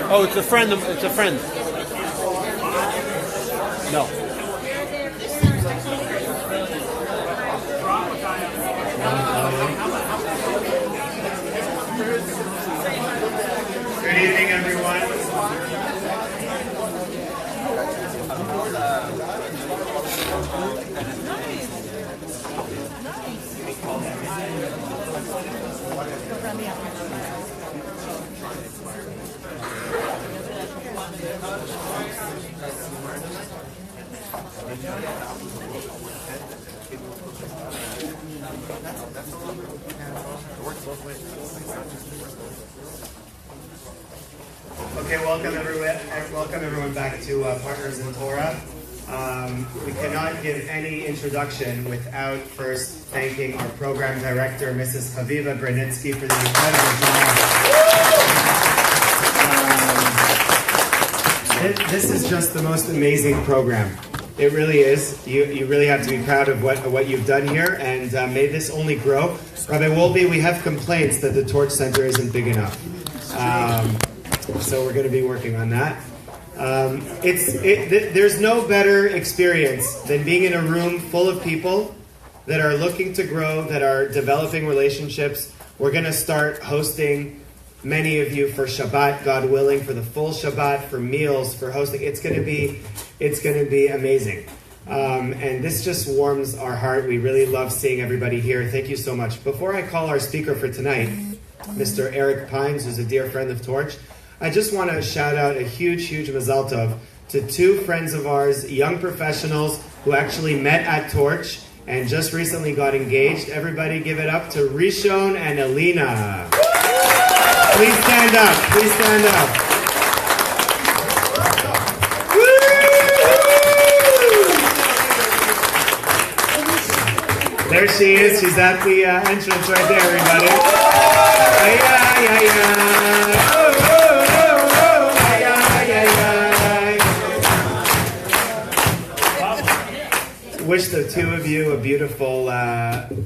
Oh, it's a friend. It's a friend. No. Good evening, everyone. Okay, welcome everyone back to Partners in Torah. We cannot give any introduction without first thanking our program director, Mrs. Chaviva Granitsky, for the incredible job. This is just the most amazing program. It really is. You really have to be proud of what you've done here, and may this only grow. Rabbi Wolbe, we have complaints that the Torch Center isn't big enough. So we're going to be working on that. There's no better experience than being in a room full of people that are looking to grow, that are developing relationships. We're going to start hosting many of you for Shabbat, God willing, for the full Shabbat, for meals, for hosting. It's going to be amazing. And this just warms our heart. We really love seeing everybody here. Thank you so much. Before I call our speaker for tonight, Mr. Eric Pines, who's a dear friend of Torch, I just want to shout out a huge mazal tov to two friends of ours, young professionals who actually met at Torch and just recently got engaged. Everybody give it up to Rishon and Alina. Please stand up. Please stand up. Woo! There she is. She's at the entrance right there, everybody. Wish the two of you a beautiful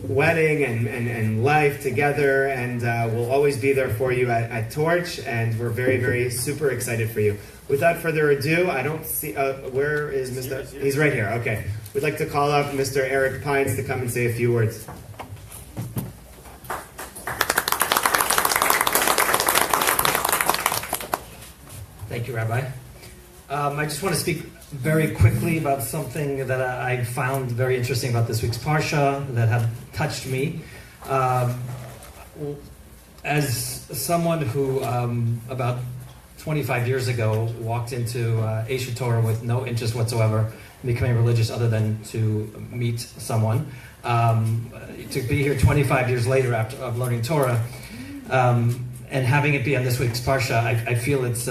wedding and life together, and we'll always be there for you at Torch, and we're very super excited for you. Without further ado, I don't see, where is Mr. He's right here, okay. We'd like to call up Mr. Eric Pines to come and say a few words. Thank you, Rabbi. I just want to speak very quickly about something that I found very interesting about this week's Parsha that had touched me. As someone who, about 25 years ago, walked into Aish Torah with no interest whatsoever in becoming religious other than to meet someone, to be here 25 years later after of learning Torah, and having it be on this week's Parsha, I feel it's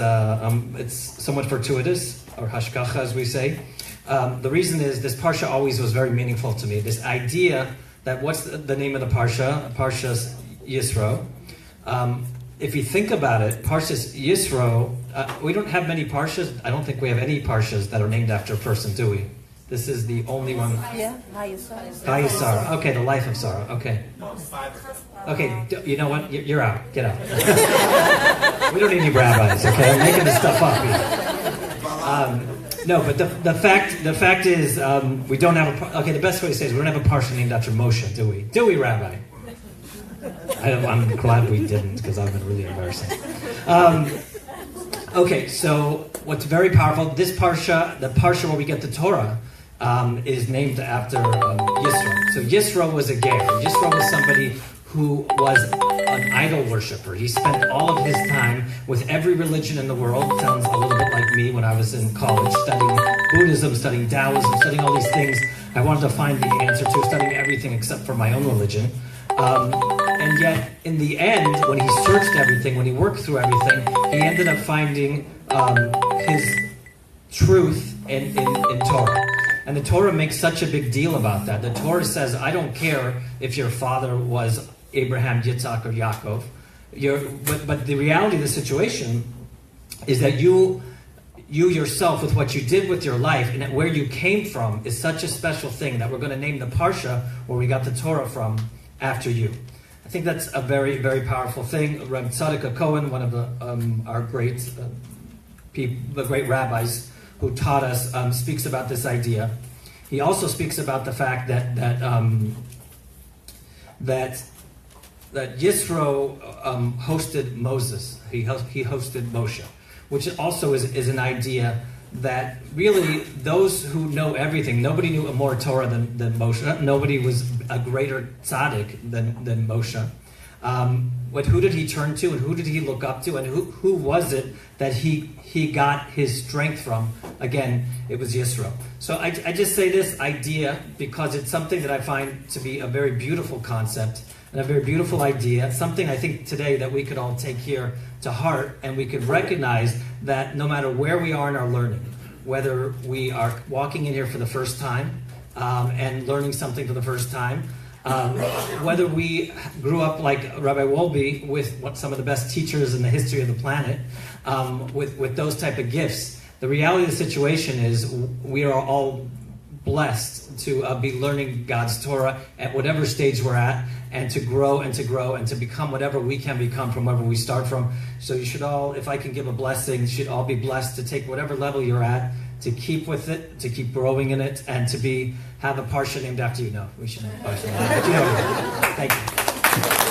somewhat fortuitous, or hashgacha as we say. The reason is this Parsha always was very meaningful to me. This idea that what's the name of the Parsha? Parshas Yisro. If you think about it, Parshas Yisro, we don't have many Parshas. I don't think we have any Parshas that are named after a person, do we? This is the only one. Yeah, Hayasara. Okay, the life of Sarah. Okay. Okay, you know what? You're out. Get out. We don't need any rabbis, okay? I'm making this stuff up here. No, but the fact is, we don't have a... Okay, the best way to say it is we don't have a parsha named after Moshe, do we? Do we, Rabbi? I'm glad we didn't, because I've been really embarrassing. Okay, so what's very powerful, this parsha, the parsha where we get the Torah, is named after Yisro. So Yisro was a ger. Yisro was somebody who was an idol worshiper. He spent all of his time with every religion in the world. It sounds a little bit like me when I was in college, studying Buddhism, studying Taoism, studying all these things I wanted to find the answer to, studying everything except for my own religion. And yet, in the end, when he searched everything, when he worked through everything, he ended up finding his truth in Torah. And the Torah makes such a big deal about that. The Torah says, I don't care if your father was Abraham, Yitzhak, or Yaakov. But the reality of the situation is that you yourself, with what you did with your life and where you came from, is such a special thing that we're going to name the Parsha where we got the Torah from after you. I think that's a very, very powerful thing. Reb Tzaddik Cohen, one of our great the great rabbis who taught us, speaks about this idea. He also speaks about the fact that Yisro hosted Moses. He hosted Moshe, which also is an idea that really those who know everything, nobody knew more Torah than Moshe. Nobody was a greater tzaddik than Moshe. But who did he turn to, and who did he look up to, and who was it that he got his strength from? Again, it was Yisro. So I just say this idea because it's something that I find to be a very beautiful concept and a very beautiful idea. Something I think today that we could all take here to heart, and we could recognize that no matter where we are in our learning, whether we are walking in here for the first time and learning something for the first time, whether we grew up like Rabbi Wolbe with some of the best teachers in the history of the planet, with those type of gifts, the reality of the situation is we are all blessed to be learning God's Torah at whatever stage we're at, and to grow and to grow and to become whatever we can become from wherever we start from. So you should all, if I can give a blessing, you should all be blessed to take whatever level you're at, to keep with it, to keep growing in it, and to have a parsha named after you. No, we should have a parsha named after you. Thank you.